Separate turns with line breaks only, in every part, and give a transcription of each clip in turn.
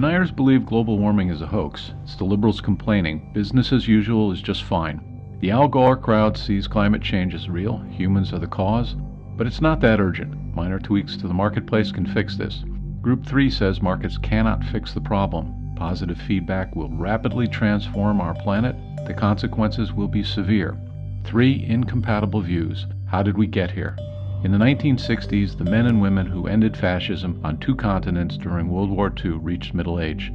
Deniers believe global warming is a hoax. It's the liberals complaining. Business as usual is just fine. The Al Gore crowd sees climate change as real. Humans are the cause. But it's not that urgent. Minor tweaks to the marketplace can fix this. Group 3 says markets cannot fix the problem. Positive feedback will rapidly transform our planet. The consequences will be severe. 3 incompatible views. How did we get here? In the 1960s, the men and women who ended fascism on 2 continents during World War II reached middle age.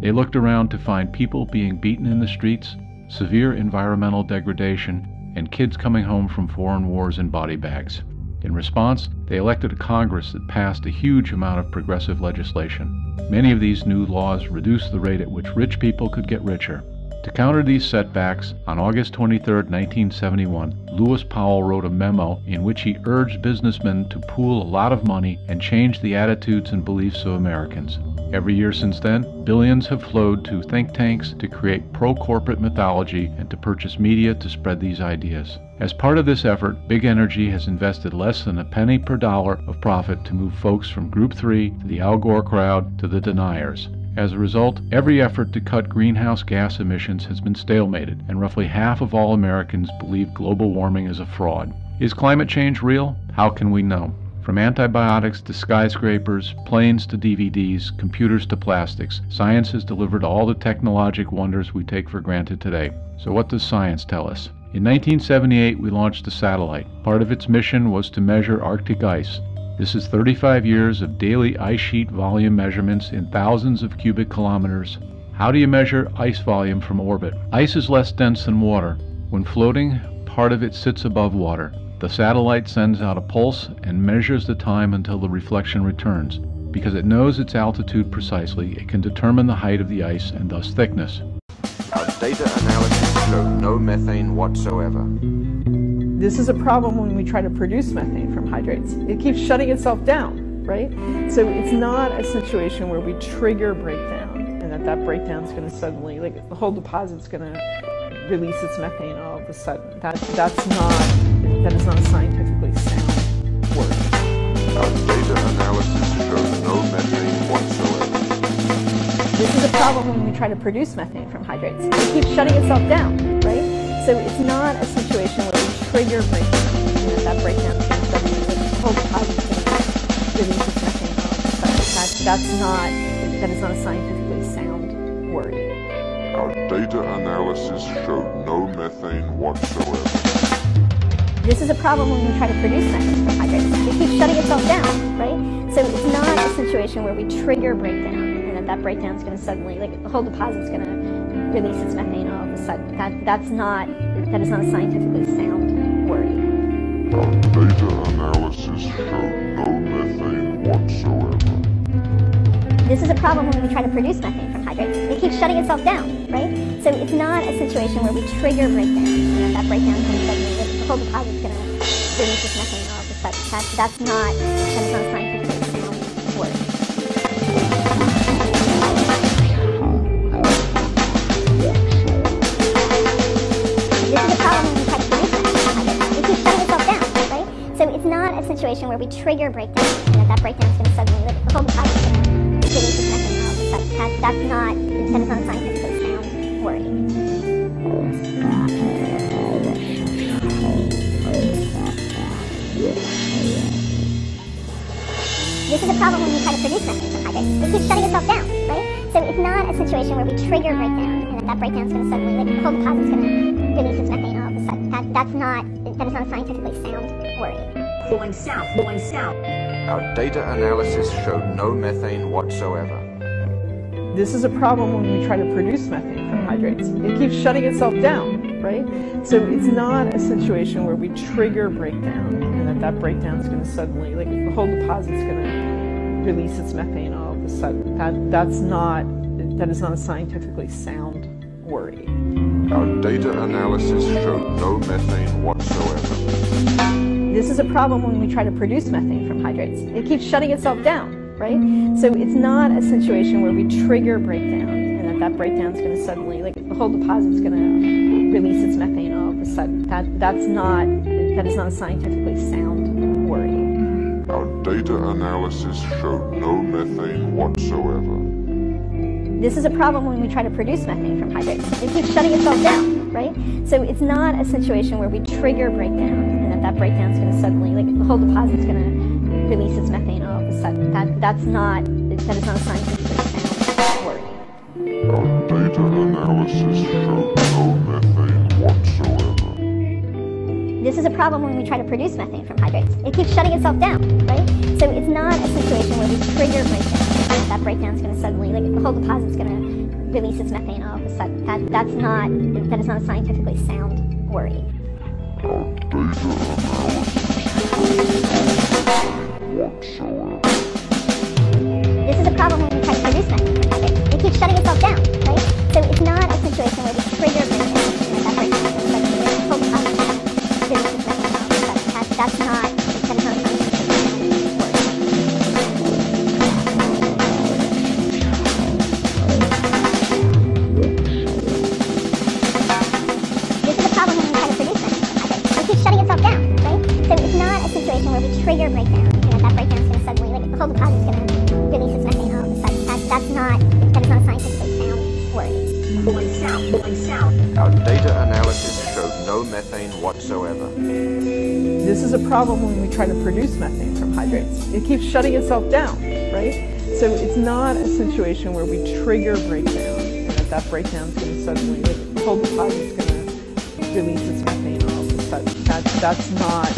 They looked around to find people being beaten in the streets, severe environmental degradation, and kids coming home from foreign wars in body bags. In response, they elected a Congress that passed a huge amount of progressive legislation. Many of these new laws reduced the rate at which rich people could get richer. To counter these setbacks, on August 23, 1971, Lewis Powell wrote a memo in which he urged businessmen to pool a lot of money and change the attitudes and beliefs of Americans. Every year since then, billions have flowed to think tanks to create pro-corporate mythology and to purchase media to spread these ideas. As part of this effort, Big Energy has invested less than a penny per dollar of profit to move folks from Group 3 to the Al Gore crowd to the deniers. As a result, every effort to cut greenhouse gas emissions has been stalemated, and roughly half of all Americans believe global warming is a fraud. Is climate change real? How can we know? From antibiotics to skyscrapers, planes to DVDs, computers to plastics, science has delivered all the technologic wonders we take for granted today. So what does science tell us? In 1978, we launched a satellite. Part of its mission was to measure Arctic ice. This is 35 years of daily ice sheet volume measurements in thousands of cubic kilometers. How do you measure ice volume from orbit? Ice is less dense than water. When floating, part of it sits above water. The satellite sends out a pulse and measures the time until the reflection returns. Because it knows its altitude precisely, it can determine the height of the ice and thus thickness.
Our data analysis showed no methane whatsoever.
This is a problem when we try to produce methane from hydrates. It keeps shutting itself down, right? So it's not a situation where we trigger breakdown and that breakdown is going to suddenly, like the whole deposit's going to release its methane all of a sudden. That is not a scientifically sound word.
Our data analysis showed no methane whatsoever.
This is a problem when we try to produce methane from hydrates. It keeps shutting itself down, right? So it's not a situation where we trigger breakdown and that breakdown is going to suddenly, like the whole deposit's going to release its methane all of a sudden. That is not a scientifically sound word.
Our data analysis showed no methane whatsoever.
This is a problem when we try to produce methane from hydrates. It keeps shutting itself down, right? So it's not a situation where we trigger breakdown and that breakdown is going to suddenly, like the whole deposit's going to release its methane all of a sudden. That is not a scientifically sound word.
Our data analysis showed no methane whatsoever.
This is a problem when we try to produce methane from hydrates. It keeps shutting itself down, right? So it's not a situation where we trigger breakdown and that breakdown is going to suddenly, like the whole deposit's going to release its methane all of a sudden. That is not a scientifically sound word. Situation where we trigger breakdown and that breakdown is going to suddenly, like the whole deposit is going to release its methane all of a sudden. That is not a scientifically sound word. This is a problem when we try to produce methane from hydrates. It keeps shutting itself down, right? So it's not a situation where we trigger breakdown and that breakdown is going to suddenly, like the whole deposit is going to release its methane all of a sudden. That is not a scientifically sound word.
Going south, going south.
Our data analysis showed no methane whatsoever.
This is a problem when we try to produce methane from hydrates. It keeps shutting itself down, right? So it's not a situation where we trigger breakdown and that breakdown is going to suddenly, like the whole deposit's going to release its methane all of a sudden. That is not a scientifically sound word.
Our data analysis showed no methane whatsoever.
This is a problem when we try to produce methane from hydrates. It keeps shutting itself down, right? So it's not a situation where we trigger breakdown and that breakdown is going to suddenly, like the whole deposit's going to release its methane all of a sudden. That is not a scientifically sound word.
Our data analysis showed no methane whatsoever.
This is a problem when we try to produce methane from hydrates. It keeps shutting itself down, right? So it's not a situation where we trigger breakdown and that breakdown is going to suddenly, like the whole deposit is going to release its methane all of a sudden. That is not a scientifically sound worry.
Our data analysis showed no methane whatsoever.
This is a problem when we try to produce methane from hydrates. It keeps shutting itself down, right? So it's not a situation where we trigger breakdown. That breakdown is going to suddenly, like the whole deposit is going to release its methane all of a sudden. That is not a scientifically sound worry.
Our data analysis showed no methane whatsoever.
This is a problem when we try to produce methane from hydrates. It keeps shutting itself down, right? So it's not a situation where we trigger breakdown. That breakdown is going to suddenly, like the whole deposit is going to release its methane all of a sudden. That's not a scientifically sound worry. Trigger breakdown, that breakdown is going to suddenly, like the whole deposit is going to release its methane all of a sudden. That is not a scientifically sound worry.
Going south.
Our data analysis showed no methane whatsoever.
This is a problem when we try to produce methane from hydrates. It keeps shutting itself down, right? So it's not a situation where we trigger breakdown and that breakdown is going to suddenly, like the whole deposit is going to release its methane all of a sudden. That is not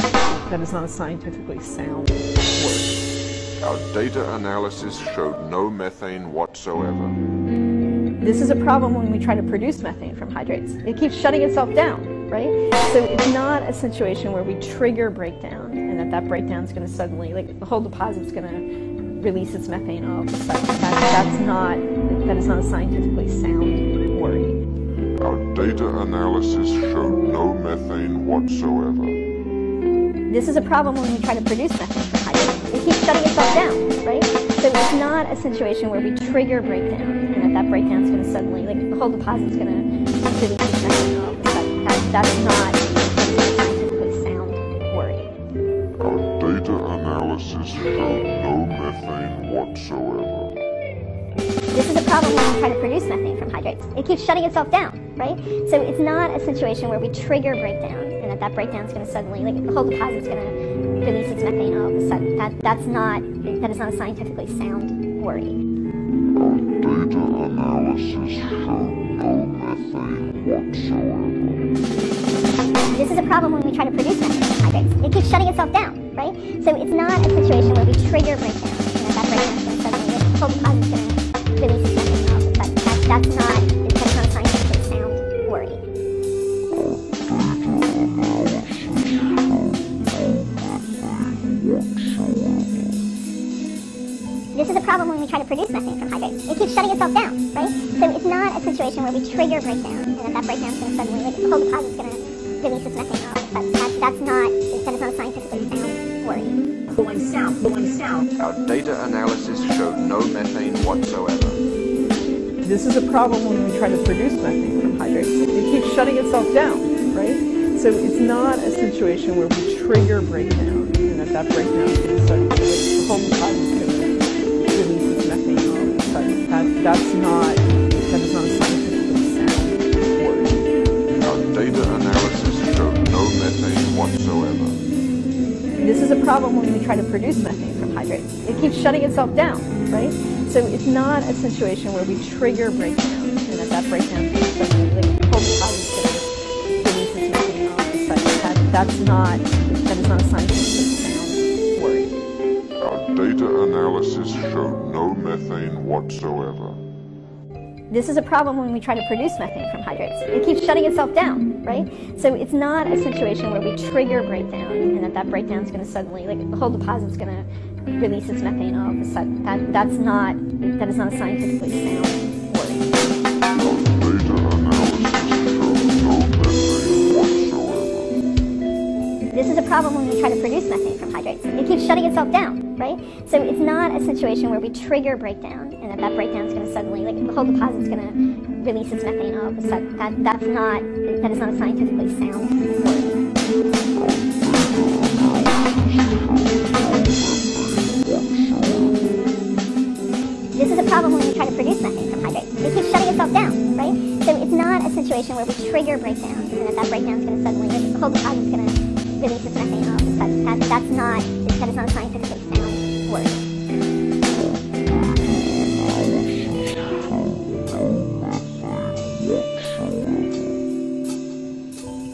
a scientifically sound word.
Our data analysis showed no methane whatsoever.
This is a problem when we try to produce methane from hydrates. It keeps shutting itself down, right? So it's not a situation where we trigger breakdown and that breakdown is going to suddenly, like the whole deposit is going to release its methane all of a sudden. That is not a scientifically sound worry.
Our data analysis showed no methane whatsoever.
This is a problem when we try to produce methane from hydrates. It keeps shutting itself down, right? So it's not a situation where we trigger breakdown and that breakdown is going to suddenly, like the whole deposit is going to release its methane all of a sudden. That's not a scientifically sound worry.
Our data analysis showed no methane whatsoever.
This is a problem when we try to produce methane from hydrates. It keeps shutting itself down, right? So it's not a situation where we trigger breakdown and that breakdown is going to suddenly, like the whole deposit is going to release its methane all of a sudden. That is not a scientifically sound worry.
Our data analysis showed no methane whatsoever.
This is a problem when we try to produce methane from hydrates. It keeps shutting itself down, right? So it's not a situation where we trigger breakdown and that breakdown is going to suddenly, like the whole deposit is going to release its methane all of a sudden. That's not a scientifically sound worry. This is a problem when we try to produce methane from hydrates. It keeps shutting itself down, right? So it's not a situation where we trigger breakdown and that breakdown is going to suddenly, like the whole deposit is going to release its methane all of a sudden. That's not a scientifically sound worry.
Going south.
Our data analysis showed no methane whatsoever.
This is a problem when we try to produce methane from hydrates. It keeps shutting itself down, right? So it's not a situation where we trigger breakdown and that breakdown is going to suddenly, like the whole deposit is going to release its methane all of a sudden. That is not a scientifically sound word.
Our data analysis showed no methane whatsoever.
This is a problem when we try to produce methane from hydrates. It keeps shutting itself down, right? So it's not a situation where we trigger breakdown and that breakdown is going to suddenly, like the whole deposit is going to release its methane all of a sudden. That is not a scientifically sound word.
Our data analysis showed no methane whatsoever.
This is a problem when we try to produce methane from hydrates. It keeps shutting itself down, right? So it's not a situation where we trigger breakdown and that breakdown is going to suddenly, like the whole deposit is going to release its methane all of a sudden. That is not a scientifically sound word.
Our data analysis showed no methane whatsoever.
This is a problem when we try to produce methane from hydrates. It keeps shutting itself down, right? So it's not a situation where we trigger breakdown and that breakdown is going to suddenly, like the whole deposit is going to release its methane all of a sudden. That is not a scientifically sound word. This is a problem when we try to produce methane from hydrates. situation where we trigger breakdown, and that breakdown is going to suddenly, the whole deposit is going to release its methane off. That is not a scientifically sound word.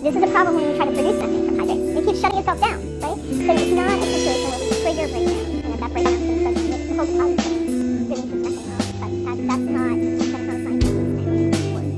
This is a problem when we try to produce methane from hydrates. It keeps shutting itself down, right? So it's not a situation where we trigger breakdown, and that breakdown is going to suddenly, the whole deposit is going to release its methane off. That's not a scientifically sound word.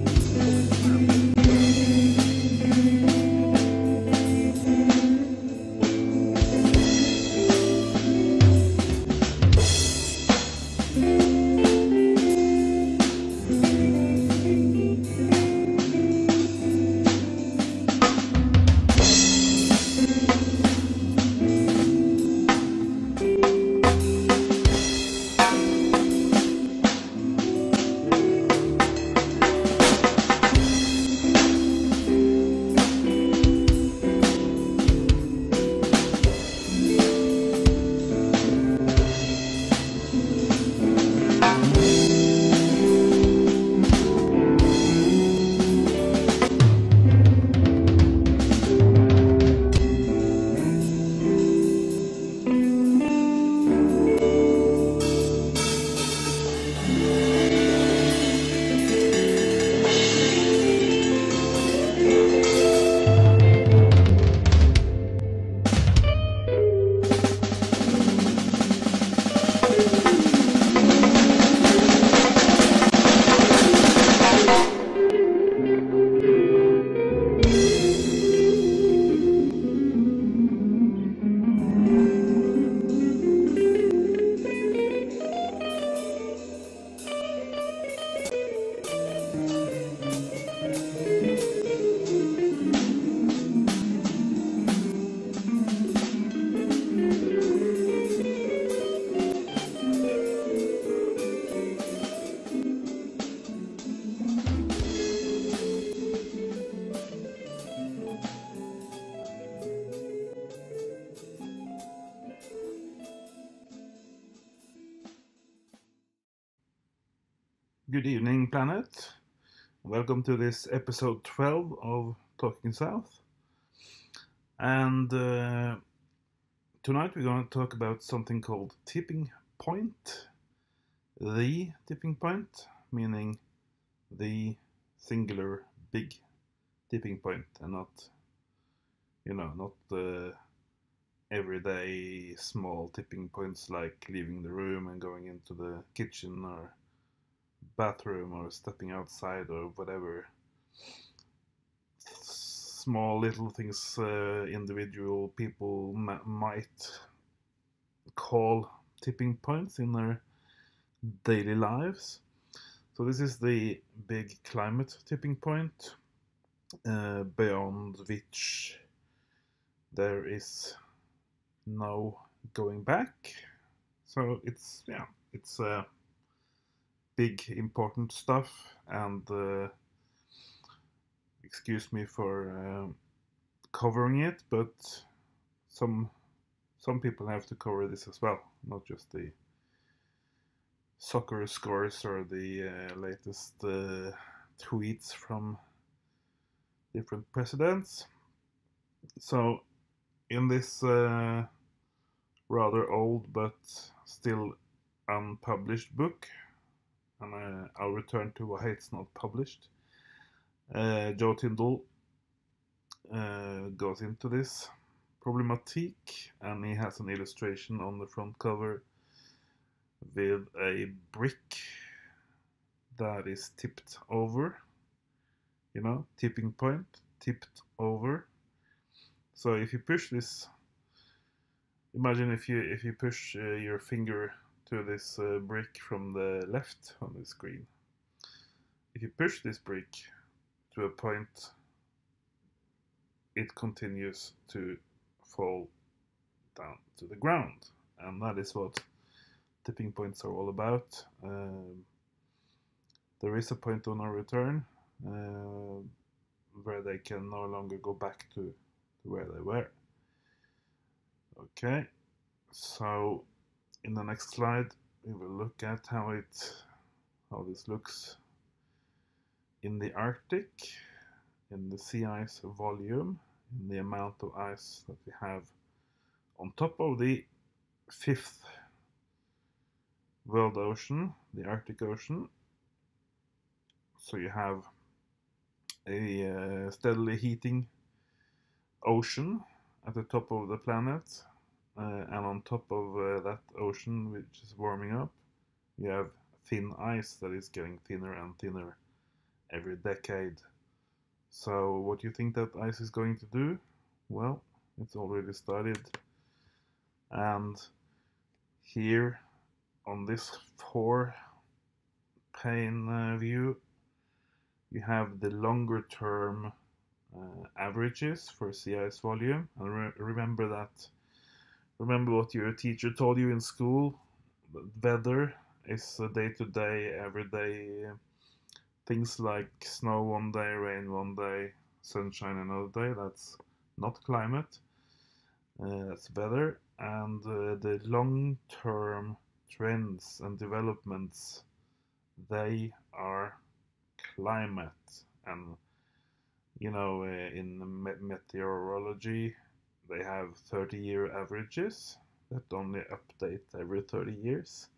Good evening, planet. Welcome to this episode 12 of Talking South. And tonight we're going to talk about something called tipping point. The tipping point, meaning the singular big tipping point, and not the everyday small tipping points like leaving the room and going into the kitchen or bathroom or stepping outside or whatever small little things individual people might call tipping points in their daily lives. So this is the big climate tipping point, beyond which there is no going back. So it's big important stuff, and excuse me for covering it, but some people have to cover this as well, not just the soccer scores or the latest tweets from different presidents. So in this rather old but still unpublished book, and I'll return to why it's not published, Joe Tyndall goes into this problematique, and he has an illustration on the front cover with a brick that is tipped over, tipping point, tipped over. So if you push this, imagine if you push your finger to this brick from the left on the screen. If you push this brick to a point, it continues to fall down to the ground, and that is what tipping points are all about. There is a point of no return where they can no longer go back to where they were. Okay, so in the next slide we will look at how this looks in the Arctic. in the sea ice volume, in the amount of ice that we have on top of the fifth world ocean, the Arctic Ocean. So you have a steadily heating ocean at the top of the planet, and on top of that ocean, which is warming up, you have thin ice that is getting thinner and thinner every decade. So what do you think that ice is going to do? Well, it's already started, and here on this 4-pane view, you have the longer term averages for sea ice volume. And remember what your teacher told you in school. Weather is day to day, everyday things like snow one day, rain one day, sunshine another day. That's not climate, that's weather. And the long term trends and developments, they are climate. And in meteorology, they have 30-year averages that only update every 30 years.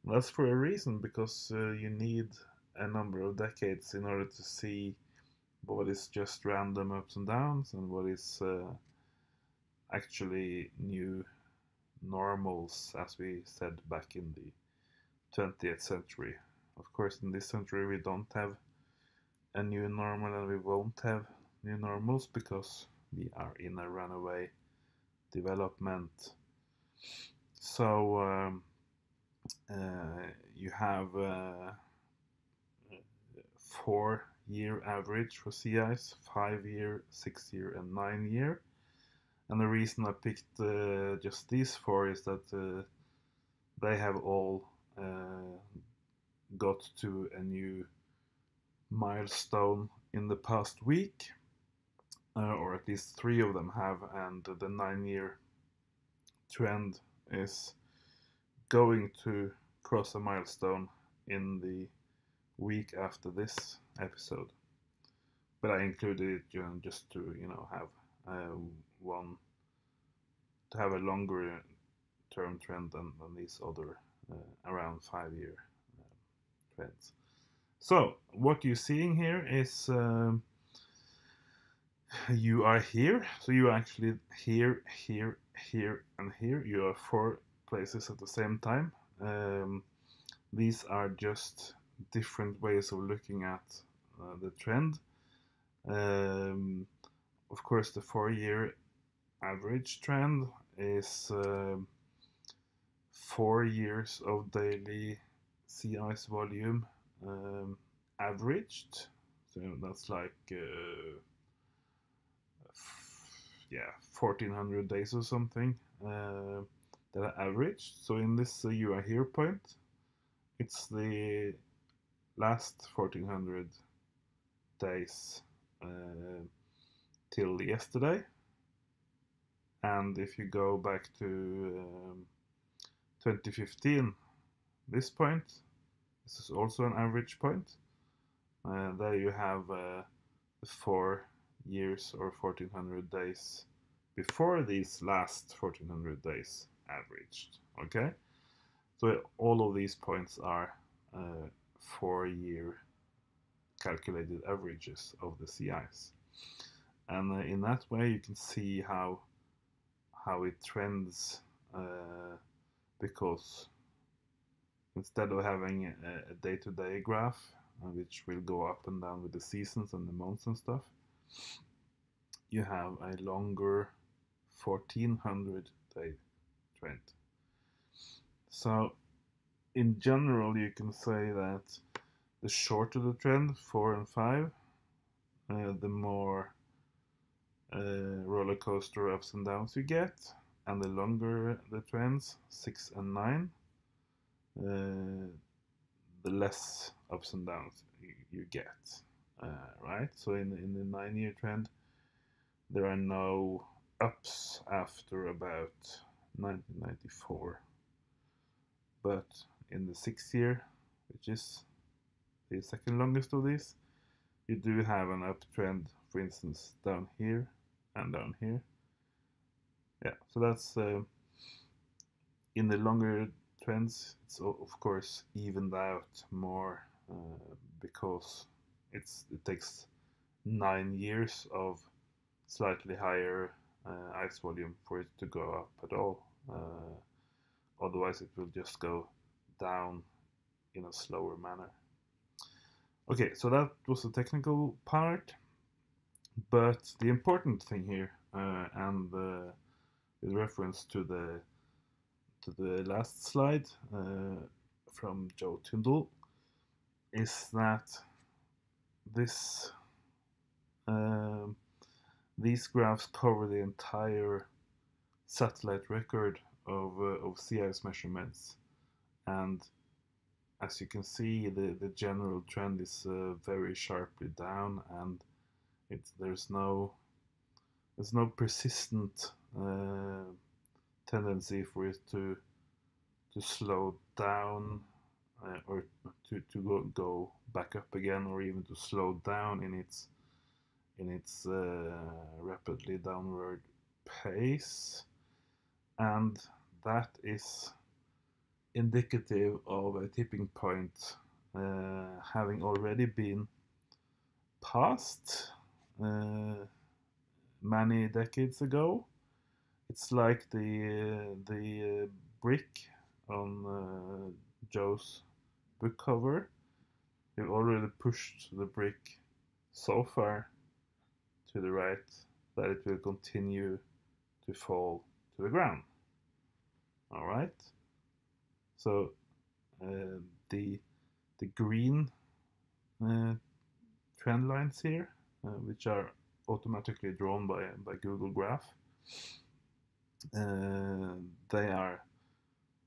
And that's for a reason, because you need a number of decades in order to see what is just random ups and downs and what is actually new normals, as we said back in the 20th century. Of course, in this century we don't have a new normal, and we won't have new normals because we are in a runaway development. So you have 4-year average for sea ice, 5-year, 6-year, and 9-year. And the reason I picked just these 4 is that they have all got to a new milestone in the past week, or at least 3 of them have, and the 9-year trend is going to cross a milestone in the week after this episode. But I included it just to have a longer term trend than these other around 5-year trends. So what you're seeing here is you are here. So you are actually here, here, here, and here. You are 4 places at the same time. These are just different ways of looking at the trend. Of course, the 4-year average trend is 4 years of daily sea ice volume averaged. So that's like 1400 days or something that are averaged. So in this you are here point, it's the last 1400 days till yesterday. And if you go back to 2015, this point, this is also an average point. There you have the 4 years or 1400 days before these last 1400 days averaged. Okay, so all of these points are 4-year calculated averages of the sea ice, and in that way you can see how it trends, because instead of having a day-to-day graph which will go up and down with the seasons and the months and stuff, you have a longer 1400 day trend. So in general you can say that the shorter the trend, 4 and 5, the more roller coaster ups and downs you get, and the longer the trends, 6 and 9, the less ups and downs you get, right? So in the 9-year trend, there are no ups after about 1994, but in the 6-year, which is the second longest of these, you do have an uptrend, for instance, down here and down here. Yeah, so that's in the longer trends, it's of course evened out more because it takes 9 years of slightly higher ice volume for it to go up at all. Otherwise, it will just go down in a slower manner. Okay, so that was the technical part, but the important thing here, and with reference to the last slide from Joe Tyndall, is that this these graphs cover the entire satellite record of sea ice measurements, and as you can see, the general trend is very sharply down, and there's no persistent tendency for it to slow down or to go back up again, or even to slow down in its rapidly downward pace, and that is indicative of a tipping point having already been passed many decades ago. It's like the brick on Joe's book cover. We've already pushed the brick so far to the right that it will continue to fall to the ground. All right. So the green trend lines here, which are automatically drawn by Google Graph, they are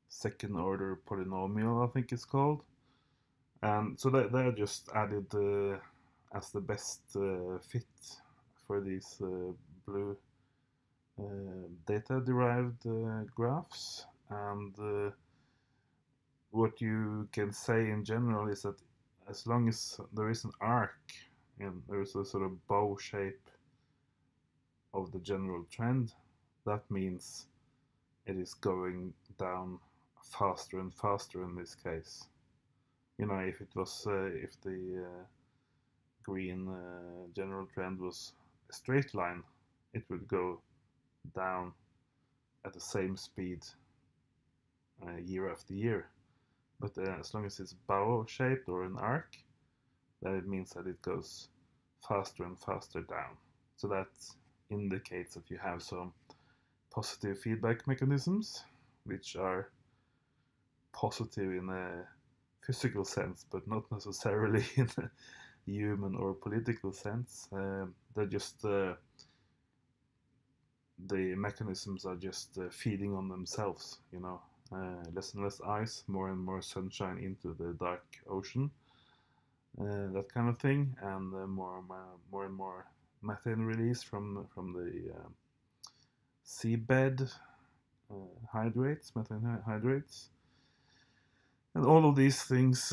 second order polynomial, I think it's called, and so they are just added as the best fit for these blue data derived graphs. And what you can say in general is that as long as there is an arc and there's a sort of bow shape of the general trend, that means it is going down faster and faster in this case. You know, if it was if the green general trend was a straight line, it would go down at the same speed year after year. But as long as it's bow shaped or an arc, then it means that it goes faster and faster down. So that indicates that you have some positive feedback mechanisms, which are positive in a physical sense, but not necessarily in a human or political sense. They're just the mechanisms are just feeding on themselves, you know. Less and less ice, more and more sunshine into the dark ocean, that kind of thing, and more and more methane release from the seabed hydrates, methane hydrates, and all of these things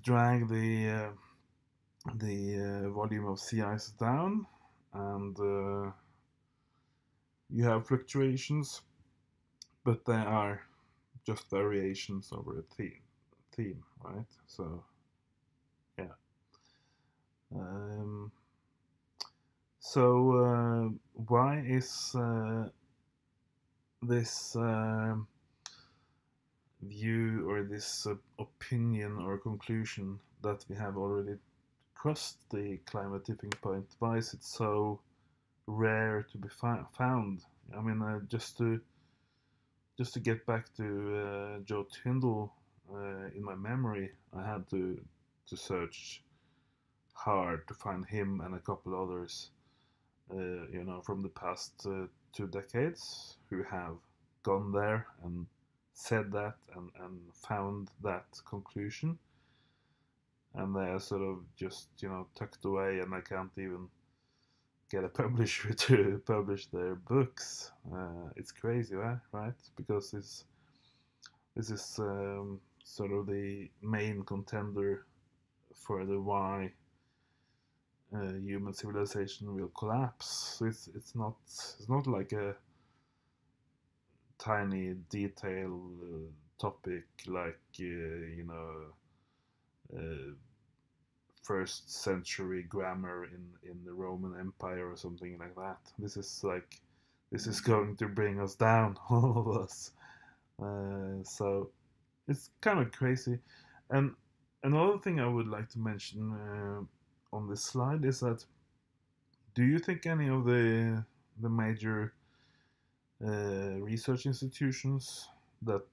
drag the volume of sea ice down, and you have fluctuations, but they are just variations over a theme, right? So yeah. Why is this view or this opinion or conclusion that we have already crossed the climate tipping point, why is it so rare to be found? I mean, just to get back to Joe Tyndall in my memory, I had to search hard to find him and a couple others, you know, from the past 2 decades who have gone there and said that and found that conclusion, and they are sort of just, you know, tucked away, and I can't even get a publisher to publish their books. It's crazy, right? Because this is sort of the main contender for the why human civilization will collapse. So it's not like a tiny detail topic like first century grammar in the Roman Empire or something like that. This is going to bring us down, all of us. So it's kind of crazy. And another thing I would like to mention on this slide is that, do you think any of the major research institutions that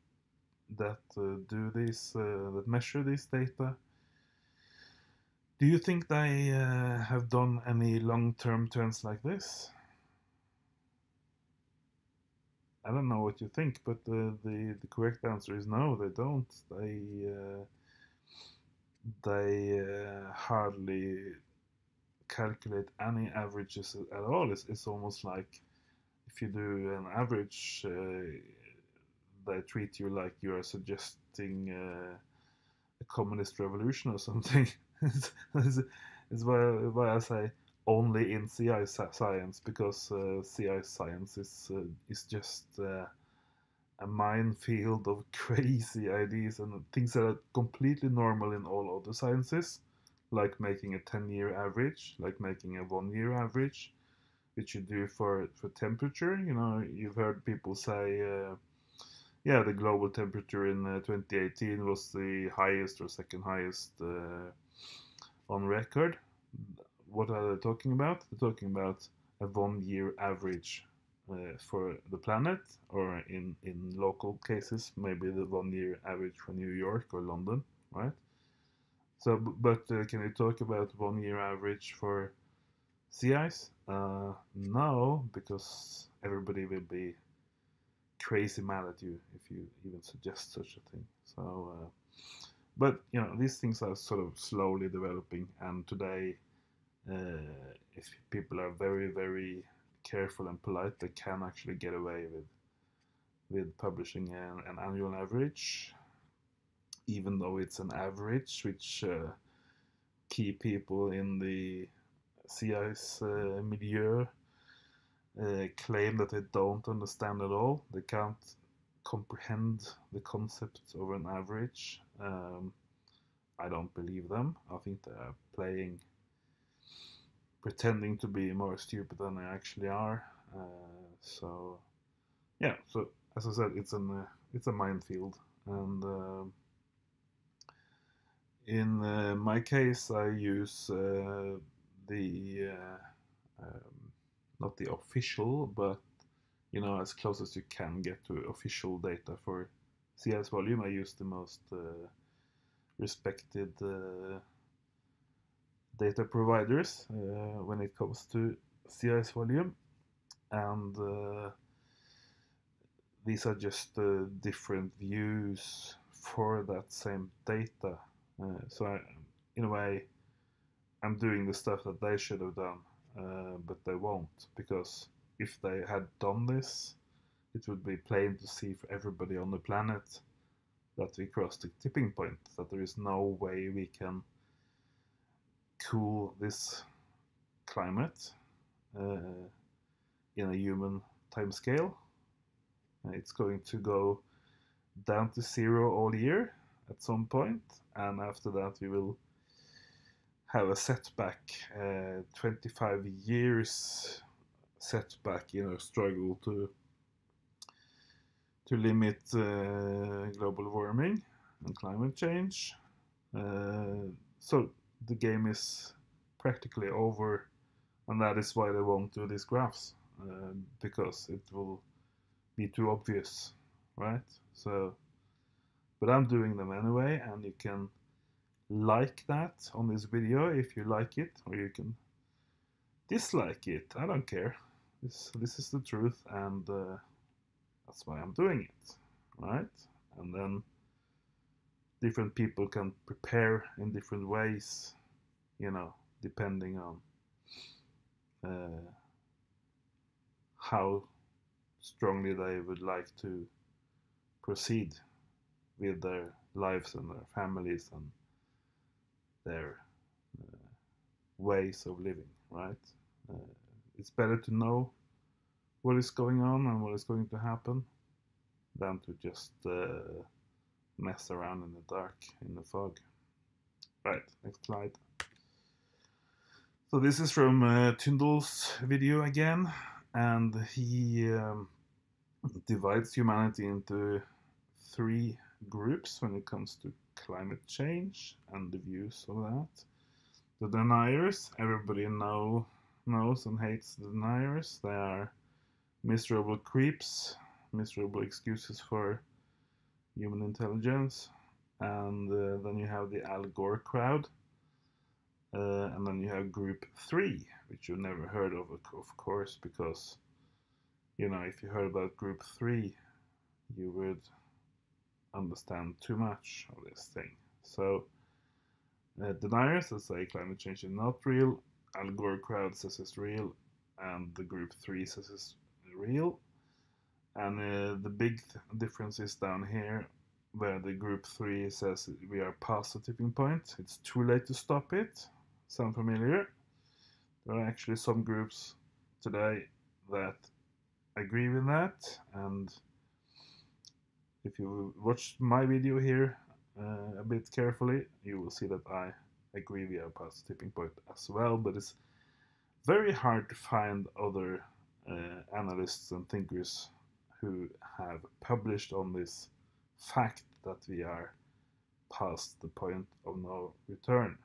do this, that measure this data, do you think they have done any long-term trends like this? I don't know what you think, but the correct answer is no, they don't. They hardly calculate any averages at all. It's almost like if you do an average, they treat you like you are suggesting a communist revolution or something. It's why I say only in CI science, because CI science is just a minefield of crazy ideas and things that are completely normal in all other sciences, like making a 10-year average, like making a 1-year average, which you do for temperature. You know, you've heard people say, yeah, the global temperature in 2018 was the highest or second highest on record. What are they talking about? They're talking about a 1-year average for the planet, or in local cases, maybe the 1-year average for New York or London, right? So, but can you talk about 1-year average for sea ice? No, because everybody will be crazy mad at you if you even suggest such a thing. So, but you know, these things are sort of slowly developing, and today, if people are very, very careful and polite, they can actually get away with publishing an annual average, even though it's an average, which key people in the sea ice milieu claim that they don't understand at all. They can't comprehend the concept of an average. I don't believe them. I think they are pretending to be more stupid than they actually are. So yeah, so as I said, it's a minefield, and in my case, I use the not the official, but you know, as close as you can get to official data for sea ice volume. I use the most respected data providers when it comes to sea ice volume, and these are just different views for that same data. So in a way, I'm doing the stuff that they should have done, but they won't, because if they had done this, it would be plain to see for everybody on the planet that we crossed the tipping point, that there is no way we can cool this climate in a human timescale. It's going to go down to zero all year at some point, and after that we will have a setback, 25 years setback in our struggle to limit global warming and climate change. So the game is practically over, and that is why they won't do these graphs, because it will be too obvious, right? So, but I'm doing them anyway, and you can like that on this video if you like it, or you can dislike it. I don't care. This is the truth, and that's why I'm doing it, right? And then different people can prepare in different ways, you know, depending on how strongly they would like to proceed with their lives and their families and their ways of living, right? It's better to know what is going on and what is going to happen than to just mess around in the dark, in the fog. Right, next slide. So this is from Tyndall's video again, and he divides humanity into 3 groups when it comes to climate change and the views of that. The deniers, everybody knows and hates the deniers. They are miserable creeps, miserable excuses for human intelligence. And then you have the Al Gore crowd. And then you have group 3, which you've never heard of course, because, you know, if you heard about group 3, you would understand too much of this thing. So, deniers that say climate change is not real, Al Gore crowd says it's real, and the group 3 says it's real. And the big difference is down here, where the group 3 says we are past the tipping point. It's too late to stop it. Sound familiar? There are actually some groups today that agree with that, and if you watch my video here a bit carefully, you will see that I agree we are past the tipping point as well, but it's very hard to find other analysts and thinkers who have published on this fact that we are past the point of no return.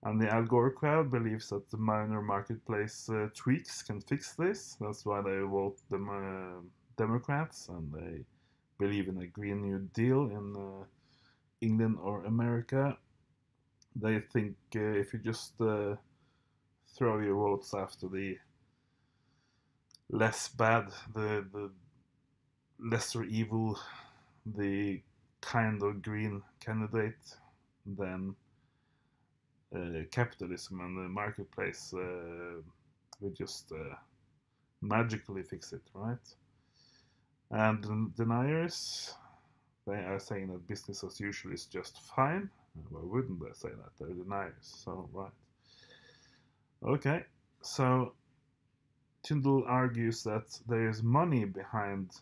And the Al Gore crowd believes that the minor marketplace tweaks can fix this. That's why they vote Democrats, and they believe in a Green New Deal in England or America. They think if you just throw your votes after the less bad, the lesser evil, the kind of green candidate, then capitalism and the marketplace will just magically fix it, right? And deniers, they are saying that business as usual is just fine. Why wouldn't they say that? They're deniers, so right. Okay, so Tyndall argues that there is money behind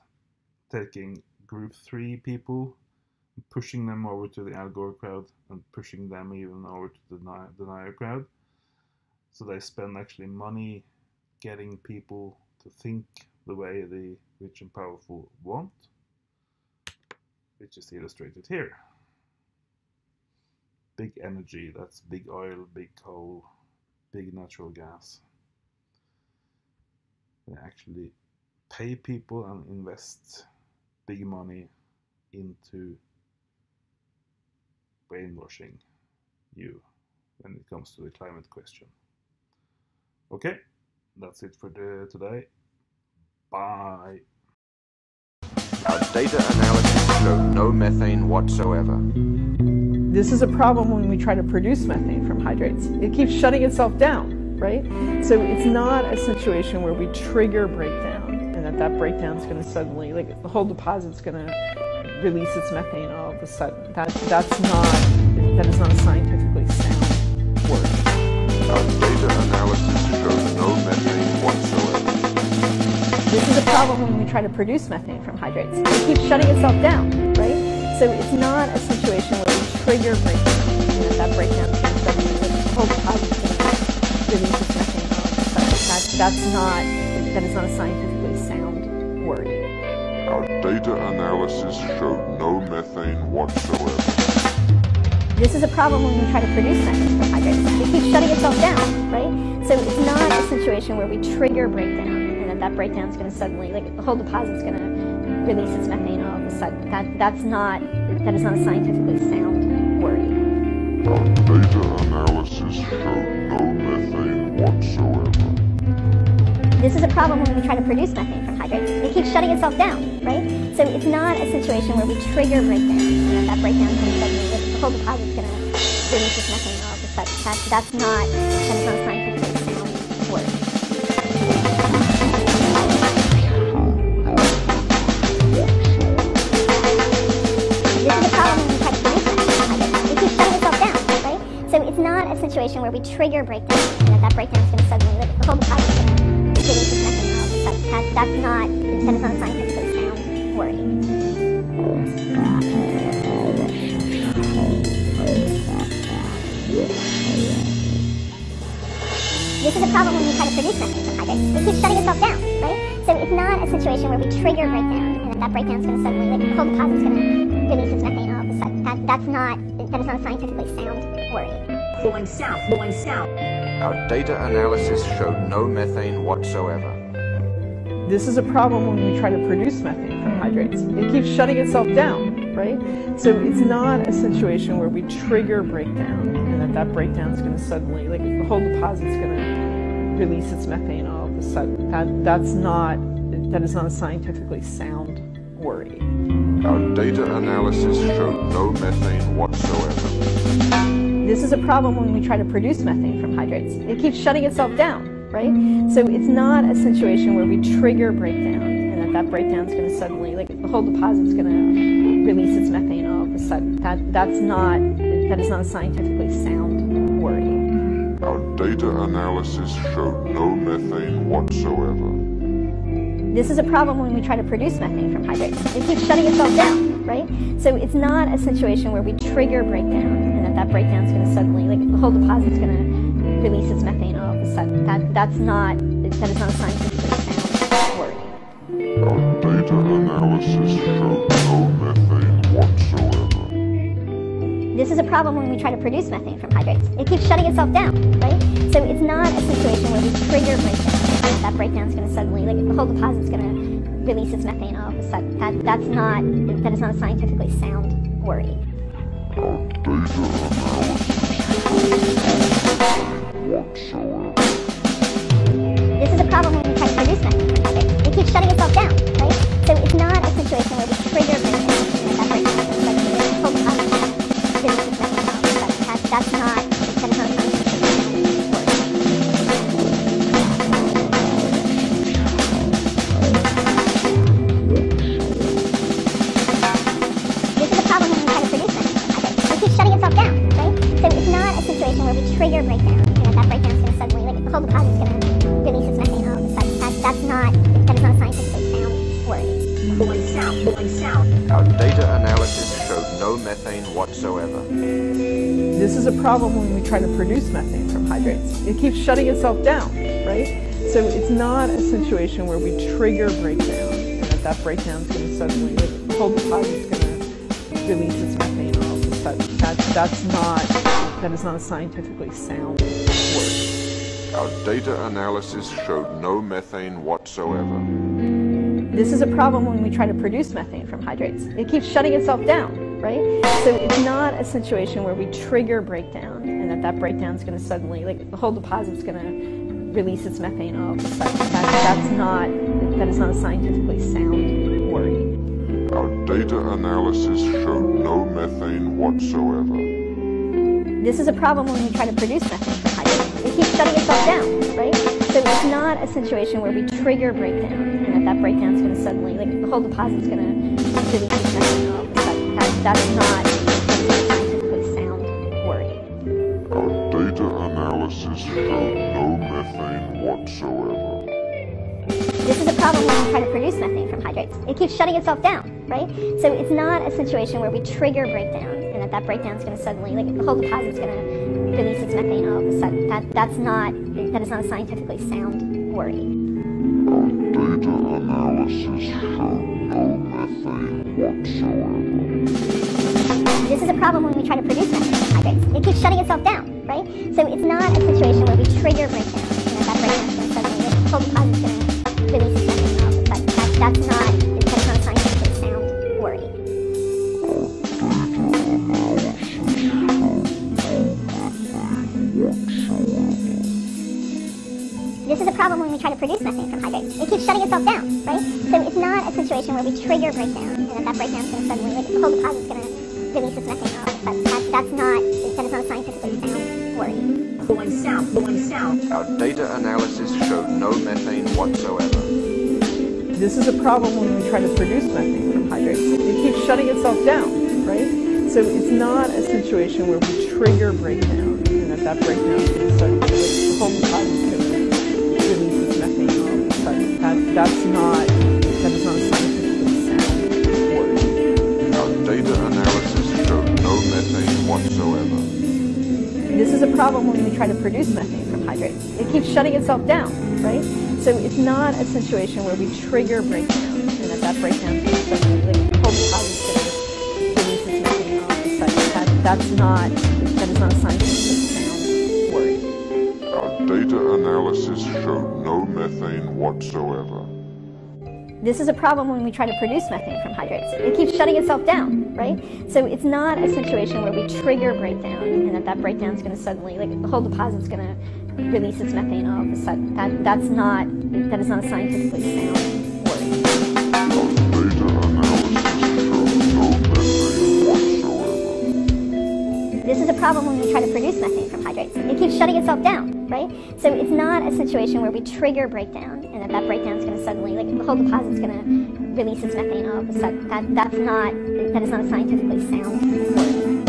taking group 3 people, pushing them over to the Al Gore crowd, and pushing them even over to the denier crowd. So they spend actually money getting people to think the way the rich and powerful want, which is illustrated here. Big energy, that's big oil, big coal, big natural gas. They actually pay people and invest big money into brainwashing you when it comes to the climate question. Okay, that's it for today. Bye.
Our data analysis showed no methane whatsoever.
This is a problem when we try to produce methane from hydrates. It keeps shutting itself down, right? So it's not a situation where we trigger breakdown and that breakdown is going to suddenly, like the whole deposit's going to release its methane all of a sudden. That is not a scientifically sound word.
Our data analysis showed no methane whatsoever.
This is a problem when we try to produce methane from hydrates. It keeps shutting itself down, right? So it's not a situation where we trigger breakdown and that breakdown is going to suddenly, like the whole deposit's going to release its methane all of a sudden. That is not a scientifically sound word.
Our data analysis showed no methane whatsoever.
This is a problem when we try to produce methane from hydrates. It keeps shutting itself down, right? So it's not a situation where we trigger breakdown and that breakdown is going to suddenly, like the whole deposit's going to release its methane all of a sudden. That is not a scientifically sound word.
Our data analysis showed no methane whatsoever.
This is a problem when we try to produce methane from hydrates. It keeps shutting itself down, right? So it's not a situation where we trigger breakdown and that breakdown is going to suddenly, like the whole deposit's going to release its methane all of a sudden. That is not a scientifically sound word. This is a problem when we try to produce methane from hydrates. It keeps shutting itself down, right? So it's not a situation where where we trigger breakdown, and that breakdown is going to suddenly, like, the whole deposit is going to release its methane all of a sudden. That's not a scientifically sound worry. This is a problem when we try to produce methane from hydrates. It keeps shutting itself down, right? So it's not a situation where we trigger breakdown, and that breakdown is going to suddenly, like, the whole deposit is going to release its methane all of a sudden. That is not a scientifically sound worry.
Going south, going south.
Our data analysis showed no methane whatsoever.
This is a problem when we try to produce methane from hydrates. It keeps shutting itself down, right? So it's not a situation where we trigger breakdown, and that breakdown is going to suddenly, like, the whole deposit is going to release its methane all of a sudden. That is not a scientifically sound worry.
Our data analysis showed no methane whatsoever.
This is a problem when we try to produce methane from hydrates. It keeps shutting itself down, right? So it's not a situation where we trigger breakdown, and that breakdown is going to suddenly, like, the whole deposit is going to release its methane all of a sudden. That is not a scientifically sound worry.
Our data analysis showed no methane whatsoever.
This is a problem when we try to produce methane from hydrates. It keeps shutting itself down, right? So it's not a situation where we trigger breakdown, and that breakdown is going to suddenly, like, the whole deposit is going to release its methane all of a sudden. That is not a scientifically sound worry.
Our data analysis showed no methane whatsoever.
This is a problem when we try to produce methane from hydrates. It keeps shutting itself down, right? So it's not a situation where we trigger breakdown. That breakdown is going to suddenly, like, the whole deposit is going to release its methane all of a sudden. That is not a scientifically sound worry.
Our data analysis showed no methane whatsoever.
This is a problem when we try to produce methane from hydrates. It keeps shutting itself down, right? So it's not a situation where we trigger breakdown, and that breakdown is going to suddenly, like, the whole deposit is going to release its methane all of a sudden. That's not a scientifically sound worry. Where we trigger breakdown, and that breakdown is going to suddenly, like, the whole deposit is going to release its methane all of a sudden. That's not a scientifically sound worry.
Going south, going south.
Our data analysis showed no methane whatsoever.
This is a problem when we try to produce methane from hydrates. It keeps shutting itself down, right? So it's not a situation where we trigger breakdown, and that breakdown is going to suddenly, like, the whole deposit is going to release its methane all of a sudden. That is not a scientifically sound worry.
Our data analysis showed no methane whatsoever.
This is a problem when we try to produce methane from hydrates. It keeps shutting itself down, right? So it's not a situation where we trigger breakdown, and that breakdown is going to suddenly, like, the whole deposit is going to release its methane all of a sudden. That is not a scientifically sound worry.
Our data analysis showed no methane whatsoever.
This is a problem when we try to produce methane from hydrates. It keeps shutting itself down, right? So it's not a situation where we trigger breakdown, and that breakdown is going to suddenly, like, the whole deposit is going to release its methane all of a sudden. That's not a scientifically sound worry.
Our data analysis showed no methane whatsoever.
This is a problem when we try to produce methane from hydrates. It keeps shutting itself down, right? So it's not a situation where we trigger breakdown, and that breakdown is going to suddenly, like, the whole deposit is going to release its methane all of a sudden. That's not a scientifically sound worry.
Our data analysis showed no methane whatsoever.
This is a problem when we try to produce methane from hydrates. It keeps shutting itself down, right? So it's not a situation where we trigger breakdown, and that breakdown is going to suddenly, like, the whole deposit is going to release its methane all of a sudden. That's not a scientifically sound worry. This is a problem when we try to produce methane from hydrates. It keeps shutting itself down, right? So it's not a situation where we trigger breakdown, and that breakdown is going to suddenly, like, the whole deposit is going to release its methane all of a sudden. That's not a scientifically sound worry.
Going south, going south.
Our data analysis showed no methane whatsoever.
This is a problem when we try to produce methane from hydrates. It keeps shutting itself down, right? So it's not a situation where we trigger breakdown, and that breakdown is going to suddenly, the whole deposit is going to release its methane all of a sudden. That is not a scientifically sound word.
Our data analysis showed no methane whatsoever.
This is a problem when we try to produce methane from hydrates. It keeps shutting itself down, right? So it's not a situation where we trigger breakdown and that breakdown is going to suddenly, the whole deposit is going to release its methane all of a sudden. That is not a scientifically sound word.
Our data analysis showed no methane whatsoever.
This is a problem when we try to produce methane from hydrates. It keeps shutting itself down, right? So it's not a situation where we trigger breakdown and that breakdown is going to suddenly, the whole deposit is going to release its methane all of a sudden. That is not a scientifically sound word.
Our data analysis showed no methane whatsoever.
This is a problem when we try to produce methane from hydrates. It keeps shutting itself down, right? So it's not a situation where we trigger breakdown and that breakdown is going to suddenly, the whole deposit is going to release its methane all of a sudden. That is not a scientifically sound word.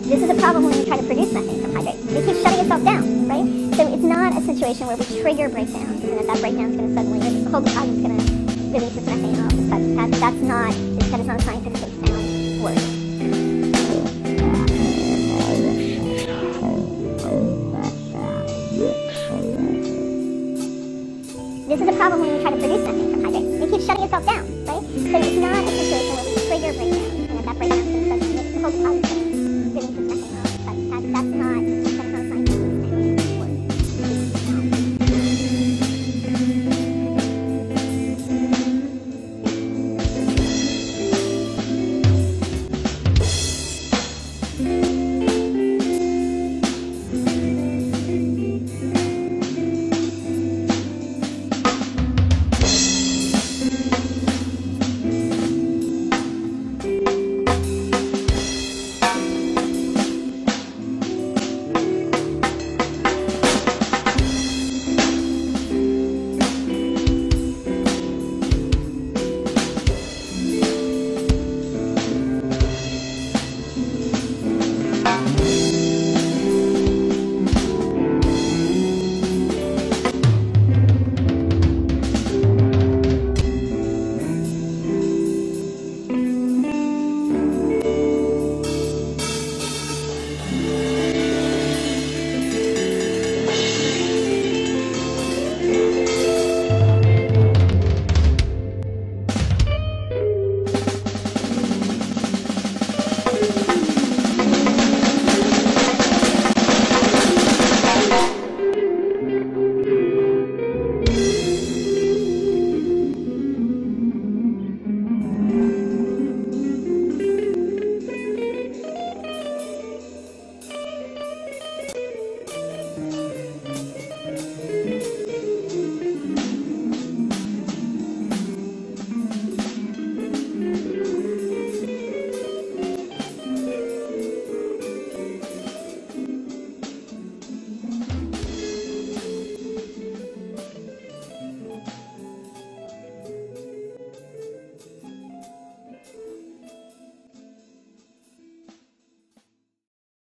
This is a problem when we try to produce methane from hydrates. It keeps shutting itself down, right? So it's not a situation where we trigger breakdown and that breakdown is going to suddenly, the whole deposit is going to release its methane all of a sudden. That is not a scientifically sound word. This is a problem when we try to produce methane from hydrates. It keeps shutting itself down, right? So it's not a situation where we trigger breakdown and that breakdown is going to suddenly, the whole deposit is going to release its methane all of a sudden. That's not